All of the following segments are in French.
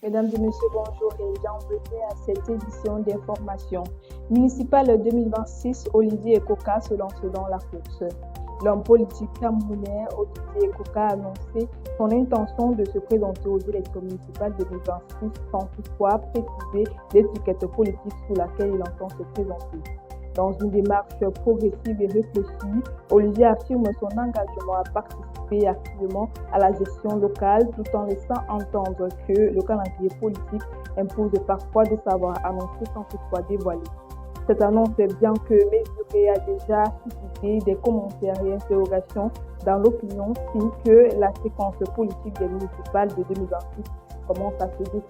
Mesdames et messieurs, bonjour et bienvenue à cette édition d'information municipale 2026. Olivier Ekoka se lance dans la course. L'homme politique camerounais Olivier Ekoka a annoncé son intention de se présenter aux élections municipales 2026 sans toutefois préciser l'étiquette politique sous laquelle il entend se présenter. Dans une démarche progressive et réfléchie, Olivier affirme son engagement à participer activement à la gestion locale tout en laissant entendre que le calendrier politique impose parfois de savoir annoncer sans toutefois dévoiler. Cette annonce, bien que mesurée, a déjà suscité des commentaires et interrogations dans l'opinion, signe que la séquence politique des municipales de 2026 commence à se dessiner.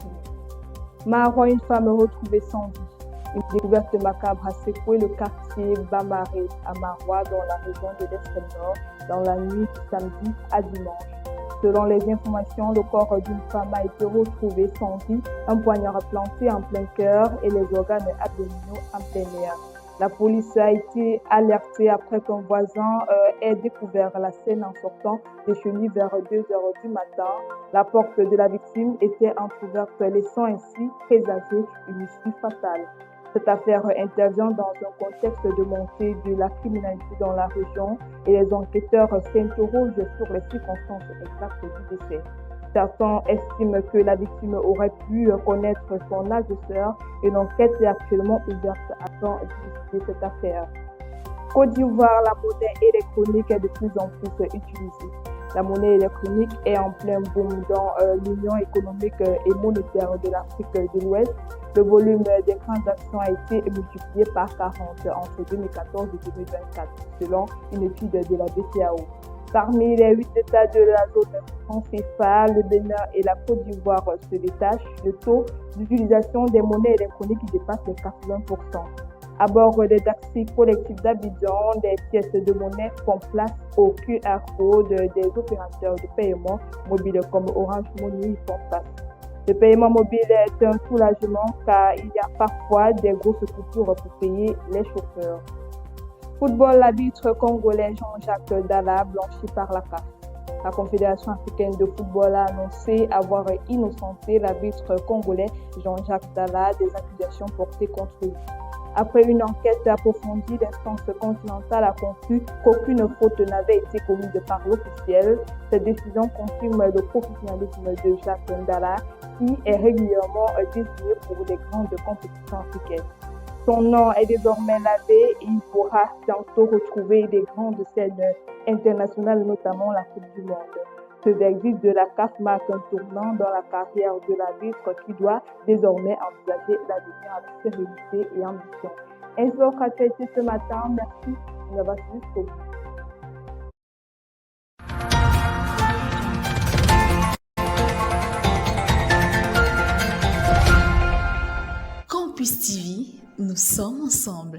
Marois, une femme retrouvée sans vie. Une découverte macabre a secoué le quartier Bamaré à Marois dans la région de l'extrême nord dans la nuit du samedi à dimanche. Selon les informations, le corps d'une femme a été retrouvé sans vie, un poignard planté en plein cœur et les organes abdominaux en plein air. La police a été alertée après qu'un voisin ait découvert la scène en sortant des chenilles vers 2 heures du matin. La porte de la victime était entrouverte, laissant ainsi présager une issue fatale. Cette affaire intervient dans un contexte de montée de la criminalité dans la région et les enquêteurs s'interrogent sur les circonstances exactes du décès. Certains estiment que la victime aurait pu connaître son agresseur. Une enquête est actuellement ouverte afin d'élucider cette affaire. Côte d'Ivoire, la monnaie électronique est de plus en plus utilisée. La monnaie électronique est en plein boom dans l'Union économique et monétaire de l'Afrique de l'Ouest. Le volume des transactions a été multiplié par 40 entre 2014 et 2024, selon une étude de la BCEAO. Parmi les 8 États de la zone franc CFA, le Bénin et la Côte d'Ivoire se détachent. Le taux d'utilisation des monnaies électroniques dépasse les 80%. À bord des taxis collectifs d'Abidjan, des pièces de monnaie font place au QR code des opérateurs de paiement mobile comme Orange Money y font face. Le paiement mobile est un soulagement car il y a parfois des grosses coupures pour payer les chauffeurs. Football, l'arbitre congolais Jean-Jacques Dalla blanchi par la CAF. La Confédération africaine de football a annoncé avoir innocenté l'arbitre congolais Jean-Jacques Dalla des accusations portées contre lui. Après une enquête approfondie, l'instance continentale a conclu qu'aucune faute n'avait été commise par l'officiel. Cette décision confirme le professionnalisme de Jacques Ndala, qui est régulièrement désigné pour les grandes compétitions africaines. Son nom est désormais lavé et il pourra bientôt retrouver des grandes scènes internationales, notamment la Coupe du Monde. Ce verdict de la CAF marque un tournant dans la carrière de l'arbitre qui doit désormais envisager l'avenir avec sérénité et ambition. Ainsi, notre actualité ce matin. Merci de nous avoir suivis jusqu'au bout. Campus TV, nous sommes ensemble.